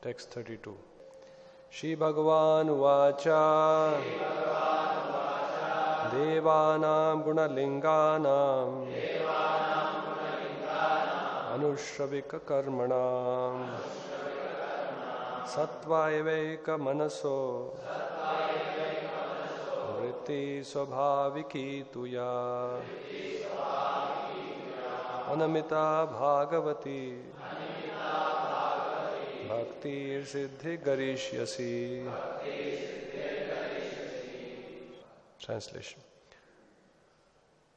Text 32. Shri Bhagavan Uvacha Devanam Gunalinganam Anushravika Karmanam Sattvaiveka Manaso Vritti Swabhaviki Tuya Anamita Bhagavati Bhakti Siddhi Garishyasi. Translation.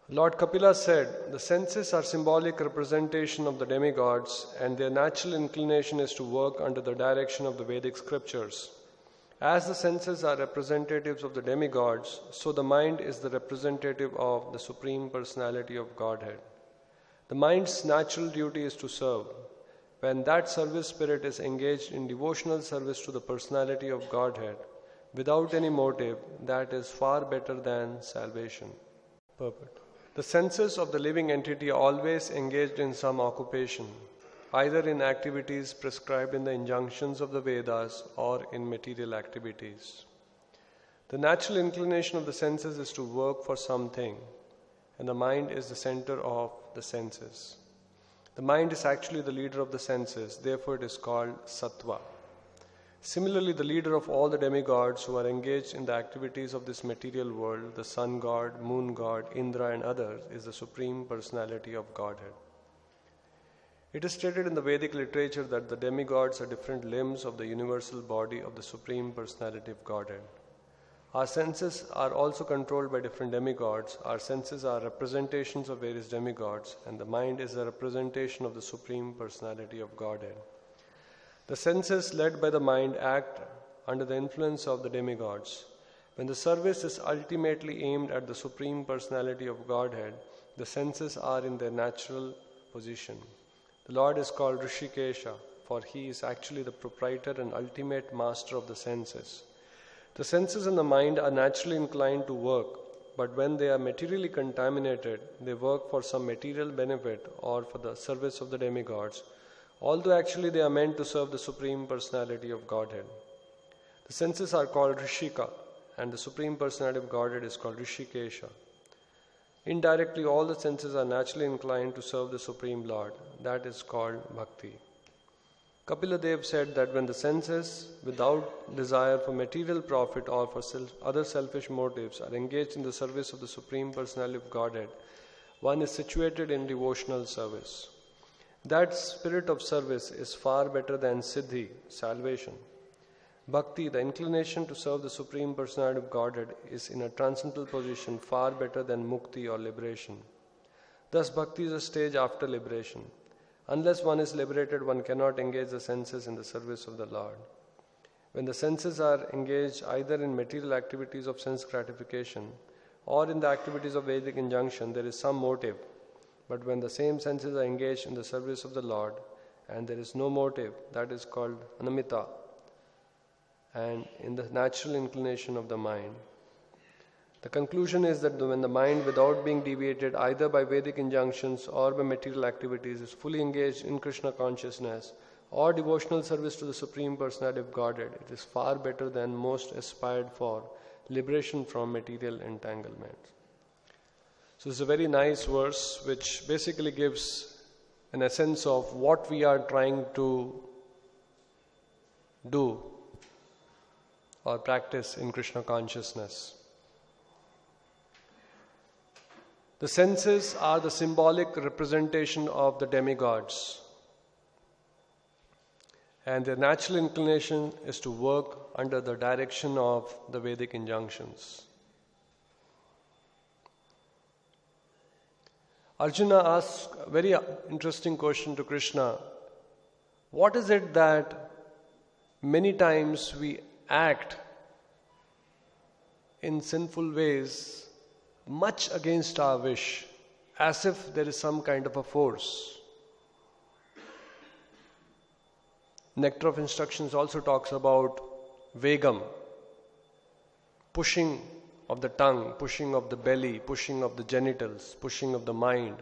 Lord Kapila said, the senses are symbolic representation of the demigods and their natural inclination is to work under the direction of the Vedic scriptures. As the senses are representatives of the demigods, so the mind is the representative of the Supreme Personality of Godhead. The mind's natural duty is to serve. When that service spirit is engaged in devotional service to the Personality of Godhead, without any motive, that is far better than salvation. Purport. The senses of the living entity are always engaged in some occupation, either in activities prescribed in the injunctions of the Vedas or in material activities. The natural inclination of the senses is to work for something, and the mind is the center of the senses. The mind is actually the leader of the senses, therefore it is called sattva. Similarly, the leader of all the demigods who are engaged in the activities of this material world, the sun god, moon god, Indra and others, is the Supreme Personality of Godhead. It is stated in the Vedic literature that the demigods are different limbs of the universal body of the Supreme Personality of Godhead. Our senses are also controlled by different demigods. Our senses are representations of various demigods, and the mind is a representation of the Supreme Personality of Godhead. The senses led by the mind act under the influence of the demigods. When the service is ultimately aimed at the Supreme Personality of Godhead, the senses are in their natural position. The Lord is called Rishikesha, for he is actually the proprietor and ultimate master of the senses. The senses and the mind are naturally inclined to work, but when they are materially contaminated, they work for some material benefit or for the service of the demigods, although actually they are meant to serve the Supreme Personality of Godhead. The senses are called Rishika, and the Supreme Personality of Godhead is called Rishikesha. Indirectly, all the senses are naturally inclined to serve the Supreme Lord. That is called Bhakti. Kapila Dev said that when the senses, without desire for material profit or for other selfish motives, are engaged in the service of the Supreme Personality of Godhead, one is situated in devotional service. That spirit of service is far better than Siddhi, salvation. Bhakti, the inclination to serve the Supreme Personality of Godhead, is in a transcendental position far better than Mukti or liberation. Thus, Bhakti is a stage after liberation. Unless one is liberated, one cannot engage the senses in the service of the Lord. When the senses are engaged either in material activities of sense gratification or in the activities of Vedic injunction, there is some motive. But when the same senses are engaged in the service of the Lord and there is no motive, that is called anamita, and in the natural inclination of the mind. The conclusion is that when the mind, without being deviated either by Vedic injunctions or by material activities, is fully engaged in Krishna consciousness or devotional service to the Supreme Personality of Godhead, it is far better than most aspired for liberation from material entanglement. So it's a very nice verse which basically gives an essence of what we are trying to do or practice in Krishna consciousness. The senses are the symbolic representation of the demigods, and their natural inclination is to work under the direction of the Vedic injunctions. Arjuna asks a very interesting question to Krishna. What is it that many times we act in sinful ways much against our wish, as if there is some kind of a force? Nectar of Instructions also talks about vegam, pushing of the tongue, pushing of the belly, pushing of the genitals, pushing of the mind.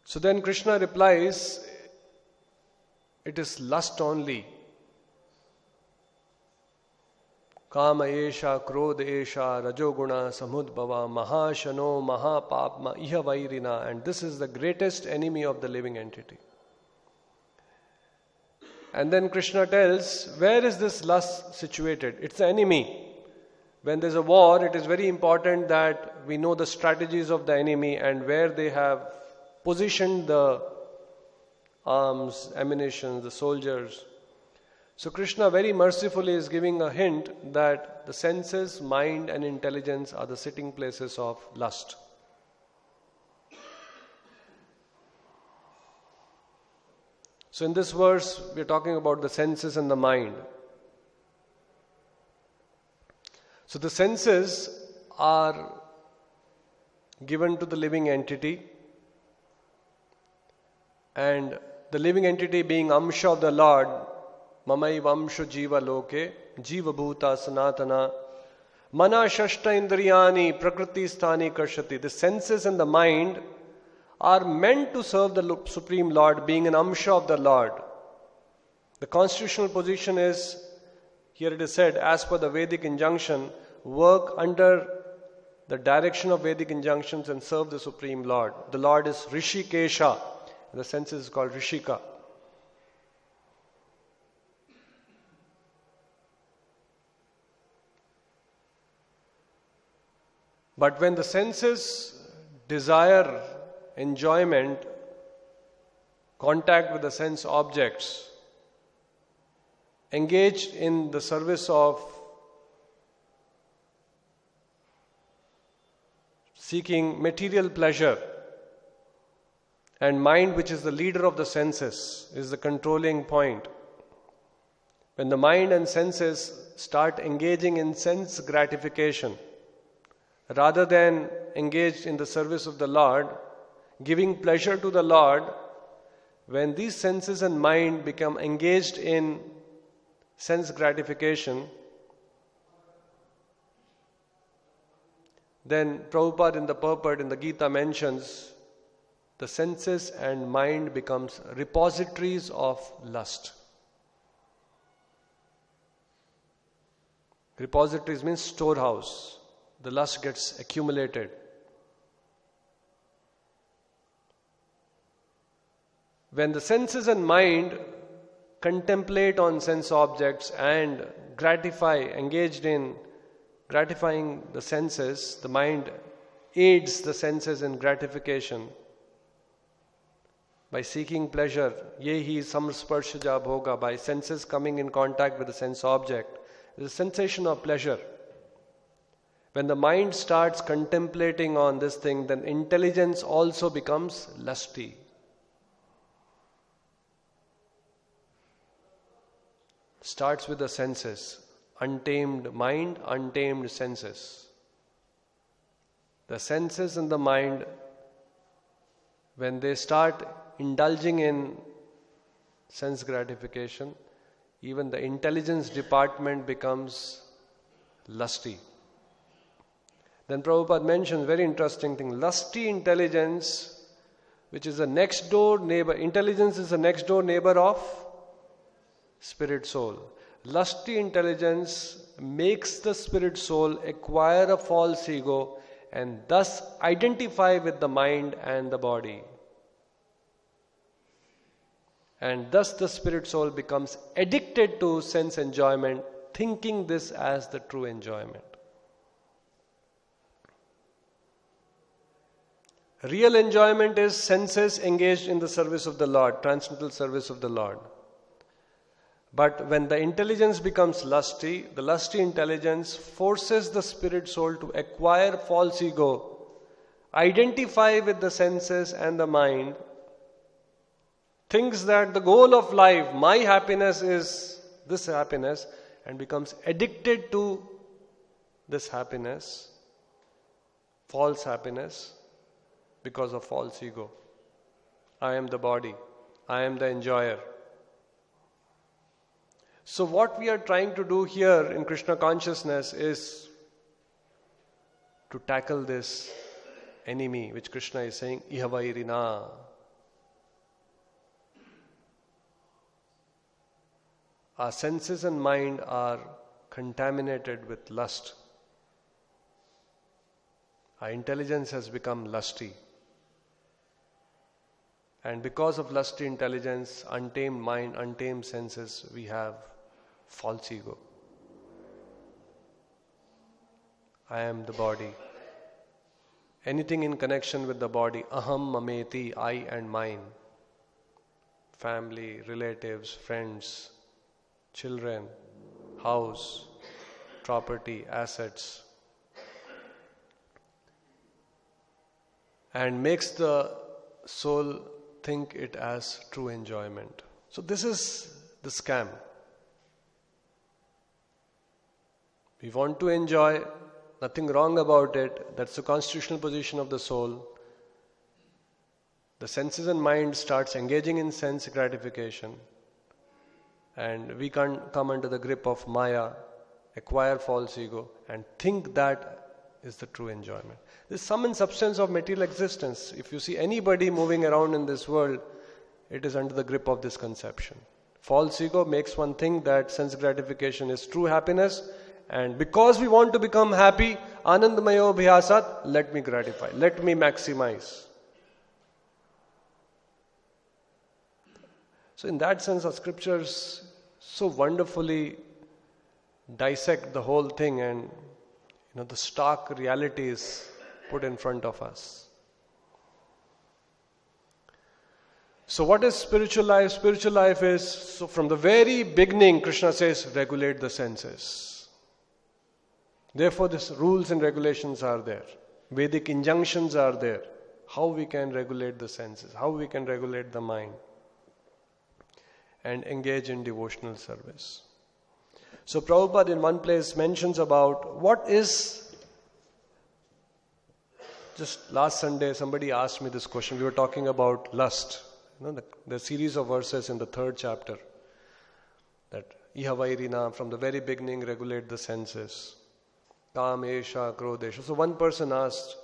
So then Krishna replies, it is lust only. Kama esha, krodha esha, rajoguna, samudbhava, mahashano, mahapapma, ihavairina. And this is the greatest enemy of the living entity. And then Krishna tells, where is this lust situated? It's the enemy. When there's a war, it is very important that we know the strategies of the enemy and where they have positioned the arms, ammunition, the soldiers. So Krishna very mercifully is giving a hint that the senses, mind and intelligence are the sitting places of lust. So in this verse, we are talking about the senses and the mind. So the senses are given to the living entity, and the living entity being Amsha of the Lord, Mamai Vamshu Jiva Loke, Jiva Bhuta Sanatana, Mana Shashta Indriyani Prakriti Sthani Karshati. The senses and the mind are meant to serve the Supreme Lord, being an Amsha of the Lord. The constitutional position is, here it is said, as per the Vedic injunction, work under the direction of Vedic injunctions and serve the Supreme Lord. The Lord is Rishikesha. The senses is called Rishika. But when the senses desire enjoyment, contact with the sense objects, engaged in the service of seeking material pleasure, and mind, which is the leader of the senses, is the controlling point. When the mind and senses start engaging in sense gratification, rather than engaged in the service of the Lord, giving pleasure to the Lord, when these senses and mind become engaged in sense gratification, then Prabhupada in the purport in the Gita mentions the senses and mind becomes repositories of lust. Repositories means storehouse. The lust gets accumulated. When the senses and mind contemplate on sense objects and engaged in gratifying the senses, the mind aids the senses in gratification by seeking pleasure. Yehi samsparshaja bhoga, by senses coming in contact with the sense object, the sensation of pleasure. When the mind starts contemplating on this thing, then intelligence also becomes lusty. Starts with the senses. Untamed mind, untamed senses. The senses and the mind, when they start indulging in sense gratification, even the intelligence department becomes lusty. Then Prabhupada mentions very interesting thing. Lusty intelligence, which is a next door neighbor. Intelligence is a next door neighbor of spirit soul. Lusty intelligence makes the spirit soul acquire a false ego and thus identify with the mind and the body. And thus the spirit soul becomes addicted to sense enjoyment, thinking this as the true enjoyment. Real enjoyment is senses engaged in the service of the Lord, transcendental service of the Lord. But when the intelligence becomes lusty, the lusty intelligence forces the spirit soul to acquire false ego, identify with the senses and the mind, thinks that the goal of life, my happiness is this happiness, and becomes addicted to this happiness, false happiness, because of false ego. I am the body. I am the enjoyer. So what we are trying to do here in Krishna consciousness is to tackle this enemy, which Krishna is saying, Ihavairina. our senses and mind are contaminated with lust. Our intelligence has become lusty. And because of lusty intelligence, untamed mind, untamed senses, we have false ego. I am the body. Anything in connection with the body, aham, mameti, I and mine. Family, relatives, friends, children, house, property, assets. And makes the soul think it as true enjoyment. So this is the scam. We want to enjoy, nothing wrong about it. That's the constitutional position of the soul. The senses and mind starts engaging in sense gratification, and we can come under the grip of Maya, acquire false ego, and think that is the true enjoyment. This sum and substance of material existence. If you see anybody moving around in this world, it is under the grip of this conception. False ego makes one think that sense gratification is true happiness, and because we want to become happy, anandamayo bhyasat, let me gratify, let me maximize. So in that sense, our scriptures so wonderfully dissect the whole thing, and the stark reality is put in front of us. So what is spiritual life? Spiritual life is, so from the very beginning, Krishna says, regulate the senses. Therefore, these rules and regulations are there. Vedic injunctions are there. How we can regulate the senses, how we can regulate the mind, and engage in devotional service. So Prabhupada in one place mentions about what is, just last Sunday somebody asked me this question. We were talking about lust. The series of verses in the 3rd chapter. That Ihavairina, from the very beginning, regulate the senses. Kamesha, Krodesha. So one person asked,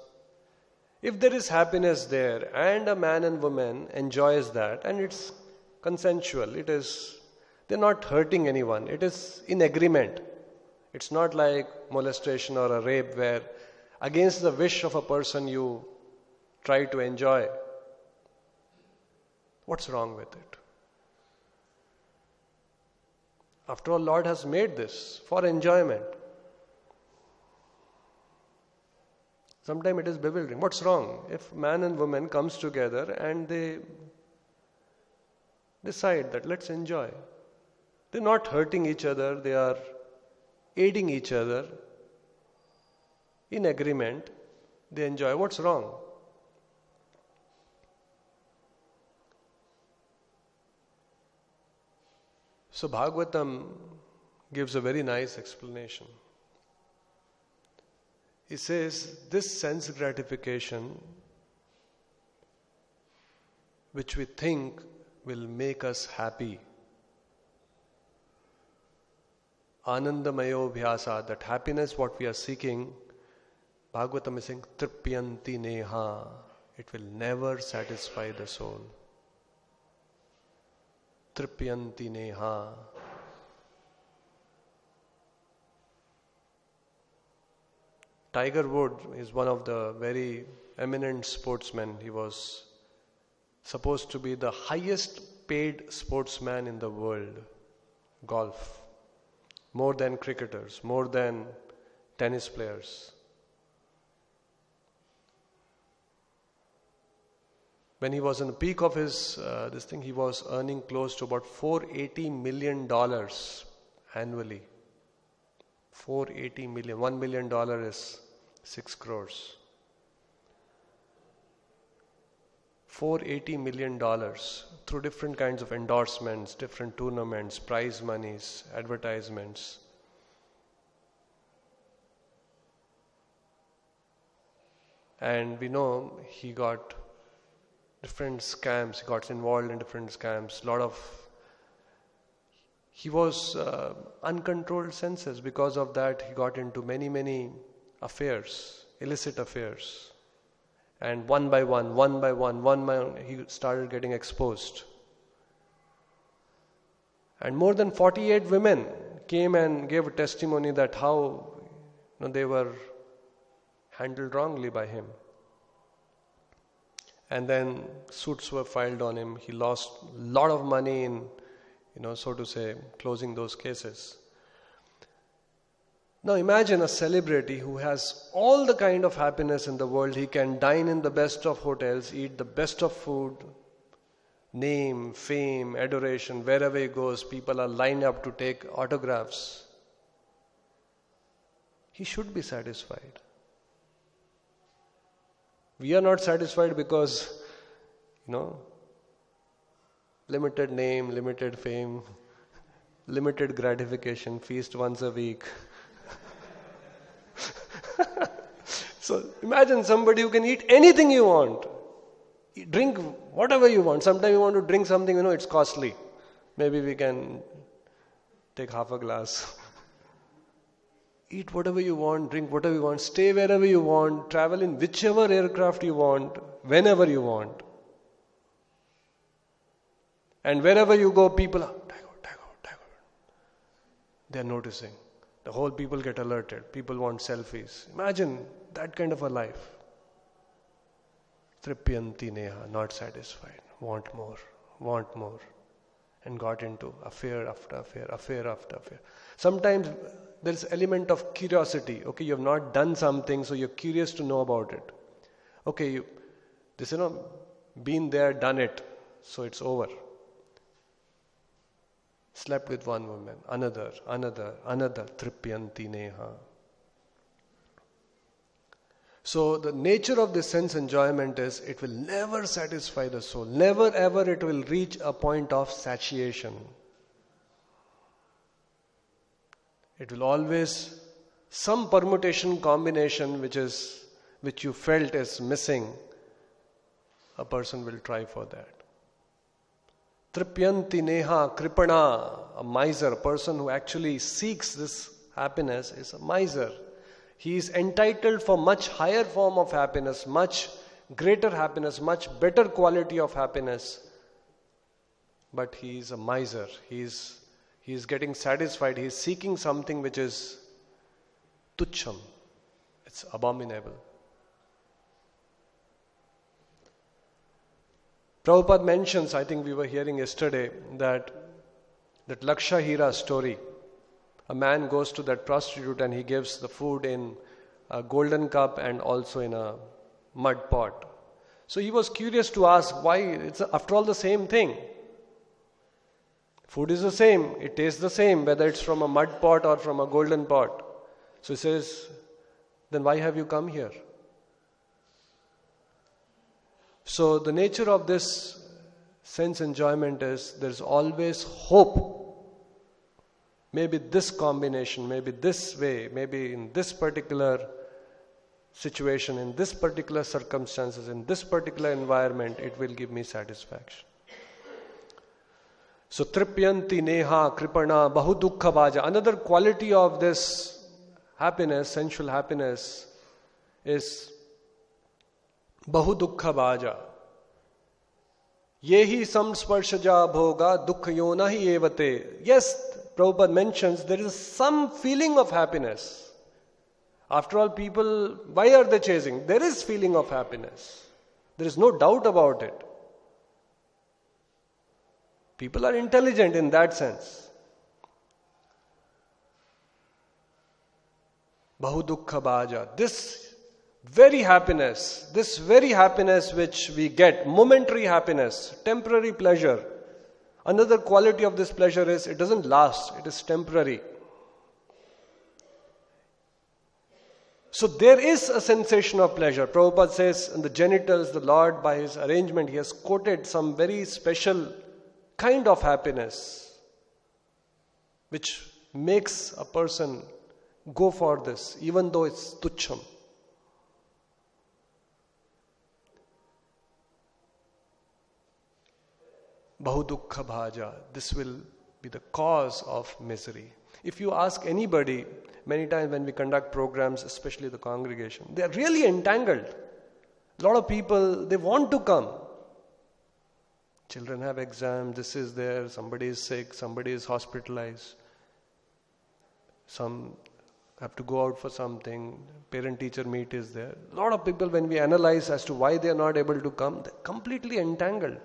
if there is happiness there and a man and woman enjoys that and it's consensual, they're not hurting anyone, it is in agreement. It's not like molestation or a rape where against the wish of a person you try to enjoy. What's wrong with it? After all, Lord has made this for enjoyment. Sometimes it is bewildering. What's wrong? If man and woman comes together and they decide that let's enjoy. They're not hurting each other, they are aiding each other. In agreement, they enjoy. What's wrong? So Bhagavatam gives a very nice explanation. He says, this sense gratification, which we think will make us happy, anandamayo bhyasa, that happiness what we are seeking, Bhagavatam is saying, tripyanti neha, it will never satisfy the soul. Tripyanti neha. Tiger Woods is one of the very eminent sportsmen. He was supposed to be the highest paid sportsman in the world. Golf. More than cricketers, more than tennis players. When he was in the peak of his he was earning close to about $480 million annually. 480 million. $1 million is 6 crores. $480 million through different kinds of endorsements, different tournaments, prize monies, advertisements. And we know he got different scams, he got involved in different scams, he was uncontrolled senses. Because of that, he got into many affairs, illicit affairs. And one by one, he started getting exposed. And more than 48 women came and gave a testimony that how they were handled wrongly by him. And then suits were filed on him. He lost a lot of money in, so to say, closing those cases. Now imagine a celebrity who has all the kind of happiness in the world. He can dine in the best of hotels, eat the best of food, name, fame, adoration. Wherever he goes, people are lined up to take autographs. He should be satisfied. We are not satisfied because, limited name, limited fame, limited gratification, feast once a week. So imagine somebody who can eat anything you want, drink whatever you want. Sometimes you want to drink something, it's costly. Maybe we can take half a glass. Eat whatever you want, drink whatever you want, stay wherever you want, travel in whichever aircraft you want, whenever you want. And wherever you go, people are, Tagore. They are noticing. The whole people get alerted. People want selfies. Imagine that kind of a life. Tripyanti neha, not satisfied. Want more. And got into affair after affair. Sometimes there's element of curiosity. Okay, you have not done something, so you're curious to know about it. Okay, been there, done it, so it's over. Slept with one woman, another, tripyanti neha. So the nature of this sense enjoyment is it will never satisfy the soul. Never ever it will reach a point of satiation. It will always, some permutation combination which you felt is missing, a person will try for that. Tripyanti neha kripana, a miser, a person who actually seeks this happiness is a miser. He is entitled for much higher form of happiness, much greater happiness, much better quality of happiness. But he is a miser. He is getting satisfied. He is seeking something which is tucham. It's abominable. Prabhupada mentions, I think we were hearing yesterday, that Laksha Hira story. A man goes to that prostitute and he gives the food in a golden cup and also in a mud pot. So he was curious to ask why, it's after all the same thing. Food is the same, it tastes the same, whether it's from a mud pot or from a golden pot. So he says, then why have you come here? So the nature of this sense enjoyment is there's always hope. Maybe this combination, maybe this way, maybe in this particular situation, in this particular circumstances, in this particular environment, it will give me satisfaction. So tripyanti neha kripana bahu dukkha bhaja. Another quality of this happiness, sensual happiness, is bahu dukkha bhaja. Yehi samsparshaja bhoga dukkha yona hi evate. Yes, Prabhupada mentions there is some feeling of happiness. After all, people, why are they chasing? There is feeling of happiness. There is no doubt about it. People are intelligent in that sense. Bahu dukkha bhaja. This very happiness which we get, momentary happiness, temporary pleasure. Another quality of this pleasure is it doesn't last, it is temporary. So there is a sensation of pleasure. Prabhupada says in the genitals, the Lord by his arrangement, he has quoted some very special kind of happiness which makes a person go for this, even though it's tucham. Bahu dukkha bhaja. This will be the cause of misery. If you ask anybody, many times when we conduct programs, especially the congregation, they are really entangled. A lot of people, they want to come. Children have exams, this is there, somebody is sick, somebody is hospitalized. Some have to go out for something, parent-teacher meet is there. A lot of people, when we analyze as to why they are not able to come, they're completely entangled.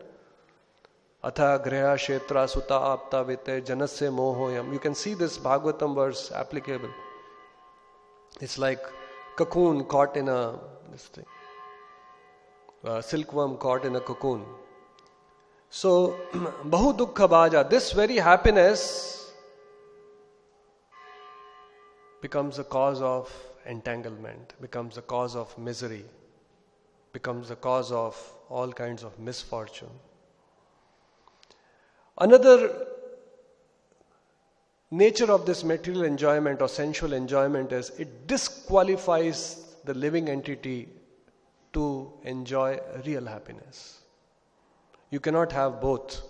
Atha griha kshetra sutta apta vite janasya mohoyam. You can see this Bhagavatam verse applicable. It's like cocoon caught in a silkworm caught in a cocoon. So, bahu dukkha bhaja, this very happiness becomes a cause of entanglement, becomes a cause of misery, becomes a cause of all kinds of misfortune. Another nature of this material enjoyment or sensual enjoyment is it disqualifies the living entity to enjoy real happiness. You cannot have both.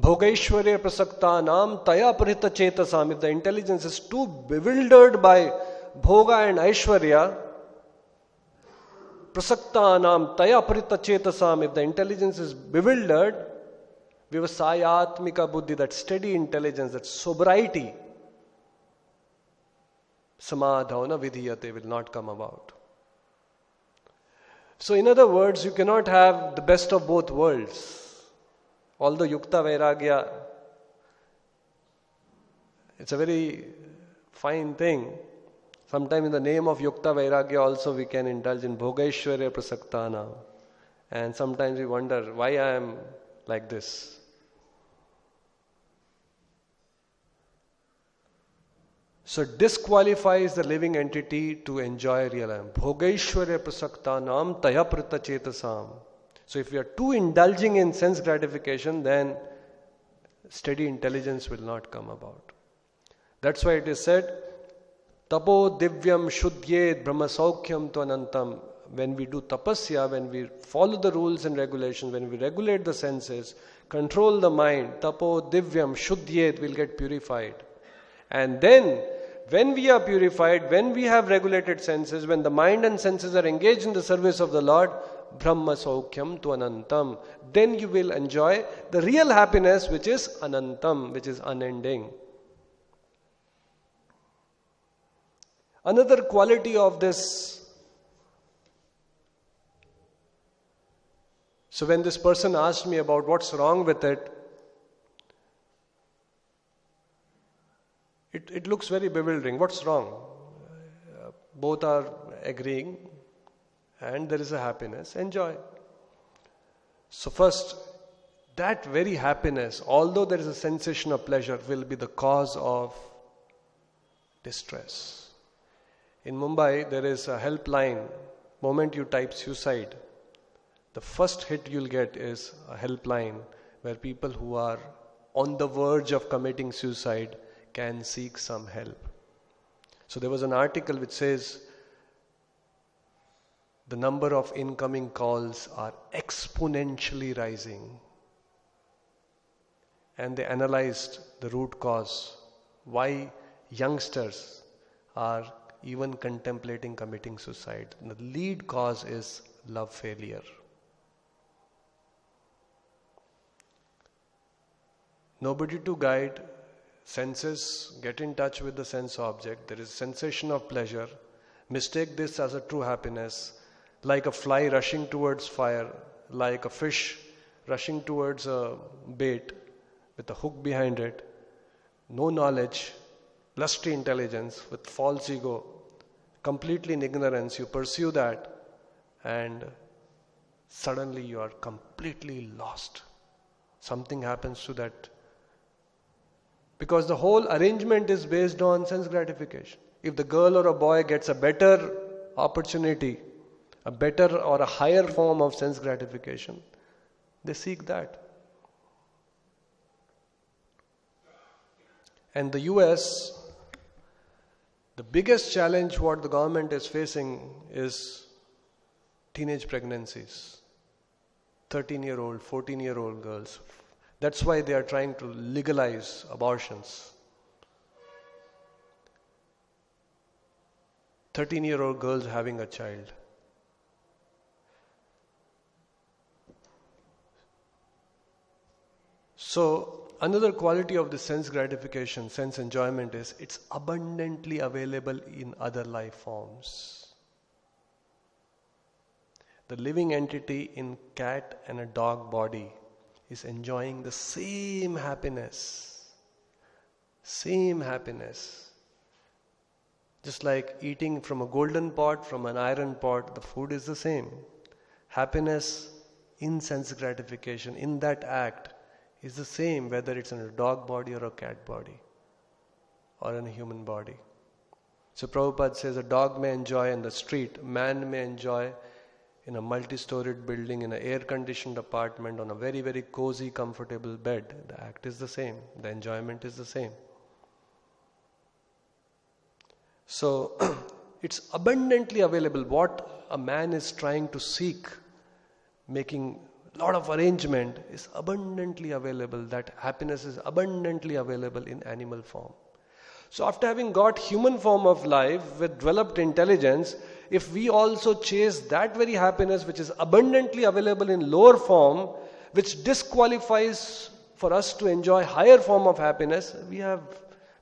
Bhogaishwarya prasaktanam taya parita chetasam. If the intelligence is too bewildered by bhoga and aishwarya, prasaktanam taya parita chetasam. If the intelligence is bewildered, vivasayatmika buddhi, that steady intelligence, that sobriety, samadhavana vidhiyate, will not come about. So in other words, you cannot have the best of both worlds. Although yukta vairagya, it's a very fine thing. Sometimes in the name of yukta vairagya also we can indulge in bhogaishwarya prasaktana. And sometimes we wonder why I am like this. So it disqualifies the living entity to enjoy real life. Bhogaishwarya prasaktanam taya prita chetasam. So if we are too indulging in sense gratification, then steady intelligence will not come about. That's why it is said, tapo divyam shuddhyet brahmasaukyam tvanantam. When we do tapasya, when we follow the rules and regulations, when we regulate the senses, control the mind, tapo divyam shuddhyet, will get purified. And then, when we are purified, when we have regulated senses, when the mind and senses are engaged in the service of the Lord, Brahma Saukyam tu Anantam, then you will enjoy the real happiness, which is Anantam, which is unending. Another quality of this. So when this person asked me about what's wrong with it, it looks very bewildering. What's wrong? Both are agreeing and there is a happiness. Enjoy. So first, that very happiness, although there is a sensation of pleasure, will be the cause of distress. In Mumbai, there is a helpline. Moment you type suicide, the first hit you'll get is a helpline where people who are on the verge of committing suicide can seek some help. So there was an article which says the number of incoming calls are exponentially rising. And they analyzed the root cause, why youngsters are even contemplating committing suicide. The lead cause is love failure. Nobody to guide. Senses, get in touch with the sense object. There is sensation of pleasure. Mistake this as a true happiness. Like a fly rushing towards fire, like a fish rushing towards a bait with a hook behind it. No knowledge, lusty intelligence with false ego, completely in ignorance. You pursue that and suddenly you are completely lost. Something happens to that. Because the whole arrangement is based on sense gratification. If the girl or a boy gets a better opportunity, a better or a higher form of sense gratification, they seek that. And the US, the biggest challenge what the government is facing is teenage pregnancies. 13-year-old, 14-year-old girls. That's why they are trying to legalize abortions. 13-year-old girls having a child. So, another quality of the sense gratification, sense enjoyment is it's abundantly available in other life forms. The living entity in cat and a dog body is enjoying the same happiness. Same happiness. Just like eating from a golden pot, from an iron pot, the food is the same. Happiness in sense gratification, in that act, is the same whether it's in a dog body or a cat body or in a human body. So Prabhupada says a dog may enjoy in the street, man may enjoy in a multi-storied building, in an air-conditioned apartment, on a very, very cozy, comfortable bed. The act is the same. The enjoyment is the same. So, it's abundantly available. What a man is trying to seek, making a lot of arrangement, is abundantly available. That happiness is abundantly available in animal form. So after having got human form of life with developed intelligence, if we also chase that very happiness which is abundantly available in lower form, which disqualifies for us to enjoy higher form of happiness, we are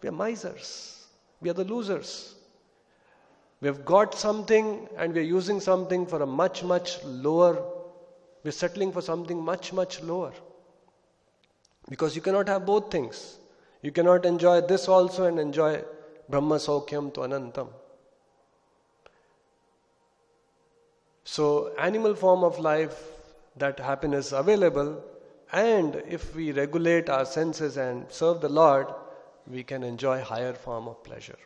misers. We are the losers. We have got something and we are using something for a much, much lower. We are settling for something much, much lower. Because you cannot have both things. You cannot enjoy this also and enjoy Brahma Saukyam to Anantam. So, animal form of life, that happiness available, and if we regulate our senses and serve the Lord, we can enjoy higher form of pleasure.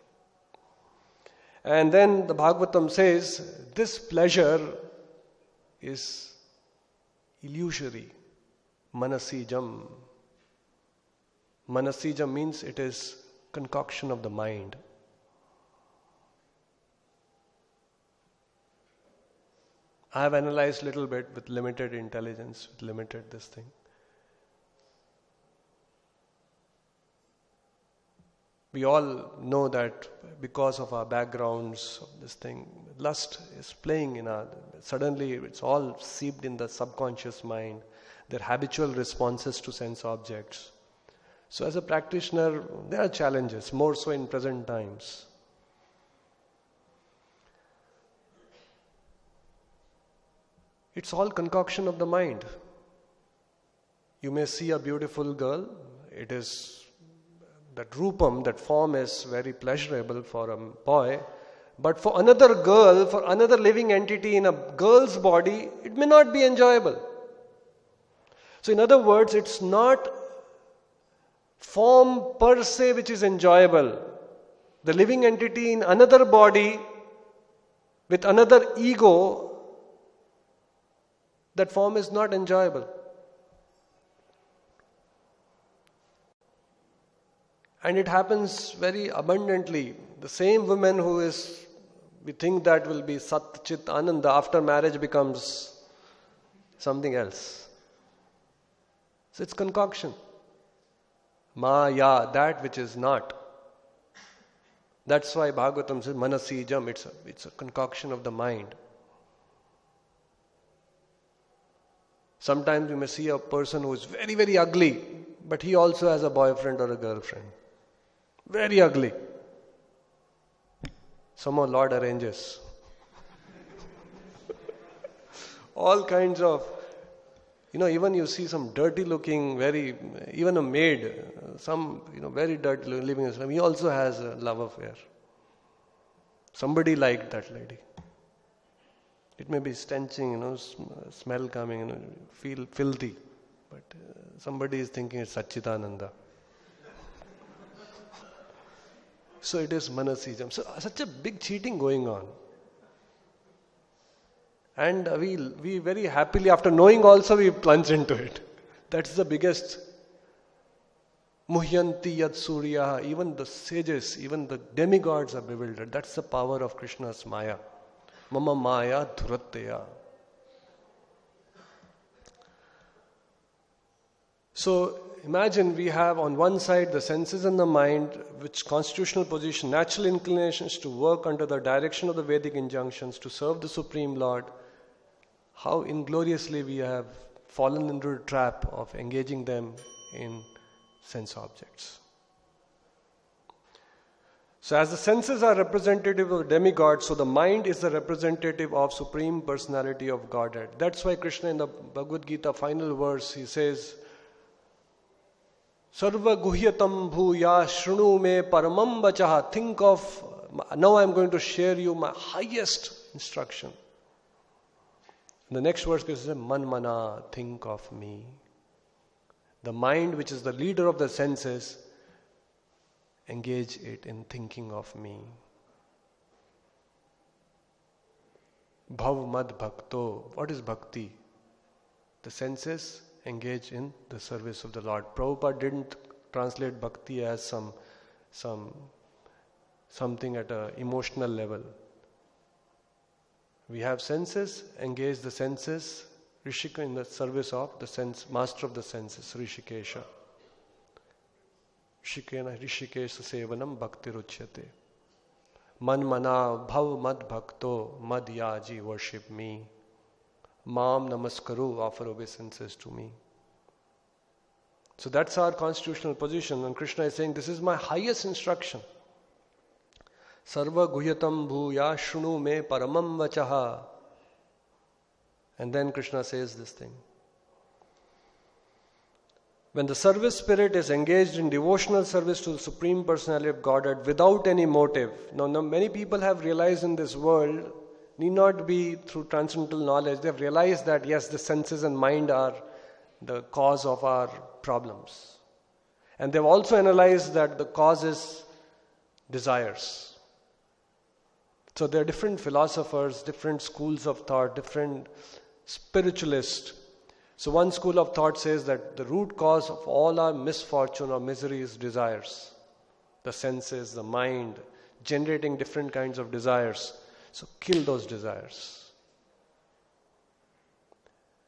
And then the Bhagavatam says, this pleasure is illusory. Manasijam. Manasijam means it is concoction of the mind. I have analyzed a little bit with limited intelligence, with limited this thing. We all know that because of our backgrounds of this thing, lust is playing in our, suddenly it's all seeped in the subconscious mind. They're habitual responses to sense objects. So as a practitioner, there are challenges, more so in present times. It's all concoction of the mind. You may see a beautiful girl, it is that rupam, that form is very pleasurable for a boy, but for another girl, for another living entity in a girl's body, it may not be enjoyable. So in other words, it's not form per se which is enjoyable. The living entity in another body with another ego, that form is not enjoyable. And it happens very abundantly. The same woman who is, we think that will be Sat Chit Ananda, after marriage becomes something else. So it's concoction. Maya, that which is not. That's why Bhagavatam says Manasijam, it's a concoction of the mind. Sometimes you may see a person who is very, very ugly, but he also has a boyfriend or a girlfriend. Very ugly. Somehow Lord arranges. All kinds of, even you see some dirty looking, even a maid, some, very dirty living in Islam, he also has a love affair. Somebody liked that lady. It may be stenching, smell coming, feel filthy. But somebody is thinking it's Satchitananda. So it is Manasijam. So such a big cheating going on. And we very happily, after knowing also, we plunge into it. That's the biggest. Muhyanti yat surya. Even the sages, even the demigods are bewildered. That's the power of Krishna's Maya. Mama Maya Dhuratteya. So imagine we have on one side the senses and the mind, which constitutional position, natural inclinations to work under the direction of the Vedic injunctions, to serve the Supreme Lord. How ingloriously we have fallen into the trap of engaging them in sense objects. So as the senses are representative of demigods, so the mind is the representative of Supreme Personality of Godhead. That's why Krishna in the Bhagavad Gita final verse, he says, Sarva guhyatam bhuya shrunu me paramam vachaha. Think of, now I'm going to share you my highest instruction. In the next verse, Krishna says, Man mana, think of me. The mind, which is the leader of the senses, engage it in thinking of me. Bhav mad bhakto. What is bhakti? The senses engage in the service of the Lord. Prabhupada didn't translate bhakti as something at an emotional level. We have senses, engage the senses, Rishika in the service of the sense, master of the senses, Rishikesha. Rishikesha sevanam bhakti ruchyate. Man mana bhav mad bhakto mad yaji, worship me. Mam namaskaru, offer obeisances to me. So that's our constitutional position, and Krishna is saying, this is my highest instruction. Sarva guhyatam bhuya shrunu me paramam vachaha. And then Krishna says this thing. When the service spirit is engaged in devotional service to the Supreme Personality of Godhead without any motive. Now many people have realized in this world, need not be through transcendental knowledge, they have realized that yes, the senses and mind are the cause of our problems. And they've also analyzed that the cause is desires. So there are different philosophers, different schools of thought, different spiritualists. So one school of thought says that the root cause of all our misfortune or misery is desires. The senses, the mind, generating different kinds of desires. So kill those desires.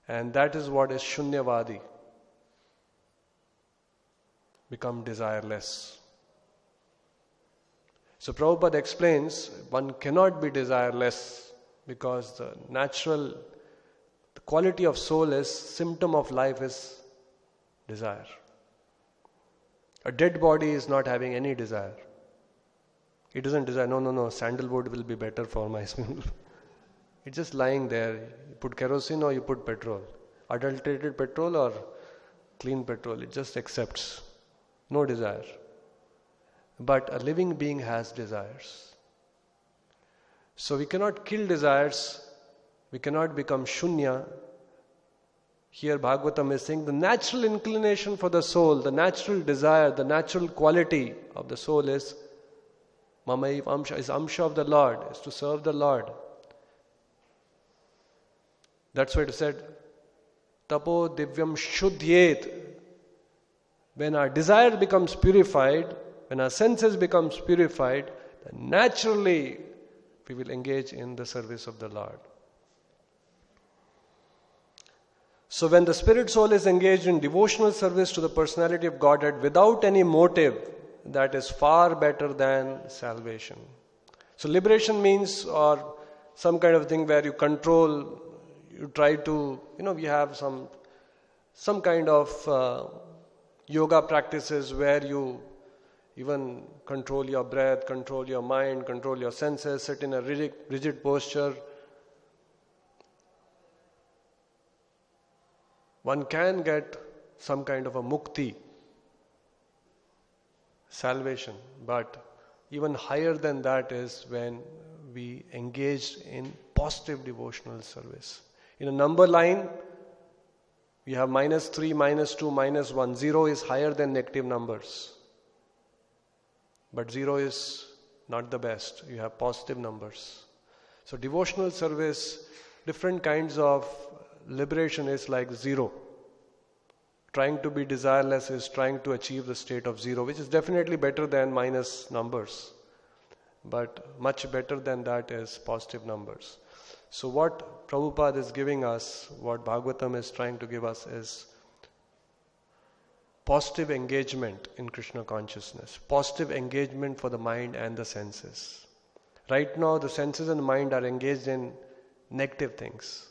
And that is what is Shunyavadi. Become desireless. So Prabhupada explains, one cannot be desireless because the quality of soul is, symptom of life is desire. A dead body is not having any desire. It doesn't desire, no, sandalwood will be better for my smell. It's just lying there. You put kerosene or you put petrol. Adulterated petrol or clean petrol. It just accepts. No desire. But a living being has desires. So we cannot kill desires. We cannot become shunya. Here Bhagavatam is saying the natural inclination for the soul, the natural desire, the natural quality of the soul is Mamaiv Amsha, is Amsha of the Lord, is to serve the Lord. That's why it said, Tapo Divyam Shuddhyet. When our desire becomes purified, when our senses becomes purified, then naturally we will engage in the service of the Lord. So when the spirit soul is engaged in devotional service to the personality of Godhead without any motive, that is far better than salvation. So liberation means, or some kind of thing where you control, you try to, we have some kind of yoga practices where you even control your breath, control your mind, control your senses, sit in a rigid posture. One can get some kind of a mukti, salvation, but even higher than that is when we engage in positive devotional service. In a number line, we have -3, -2, -1. 0 is higher than negative numbers. But 0 is not the best. You have positive numbers. So devotional service, different kinds of liberation is like 0. Trying to be desireless is trying to achieve the state of 0, which is definitely better than minus numbers. But much better than that is positive numbers. So what Prabhupada is giving us, what Bhagavatam is trying to give us is positive engagement in Krishna consciousness. Positive engagement for the mind and the senses. Right now the senses and the mind are engaged in negative things.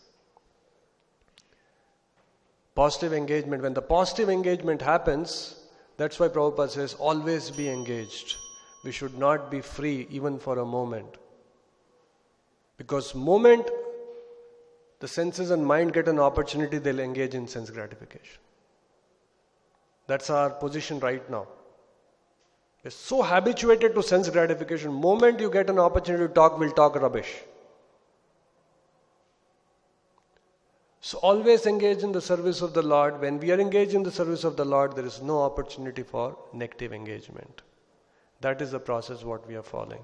Positive engagement. When the positive engagement happens, that's why Prabhupada says, always be engaged. We should not be free even for a moment. Because moment the senses and mind get an opportunity, they'll engage in sense gratification. That's our position right now. We're so habituated to sense gratification. Moment you get an opportunity to talk, we'll talk rubbish. So always engage in the service of the Lord. When we are engaged in the service of the Lord, there is no opportunity for negative engagement. That is the process what we are following.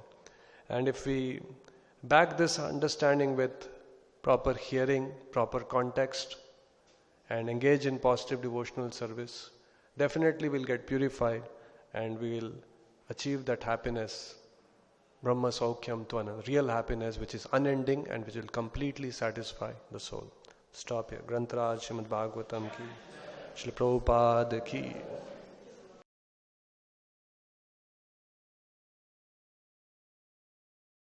And if we back this understanding with proper hearing, proper context, and engage in positive devotional service, definitely we'll get purified and we will achieve that happiness, Brahma Saukhyam Twana, real happiness which is unending and which will completely satisfy the soul. Stop here. Grantaraj Srimad Bhagavatam ki, Srila Prabhupada ki.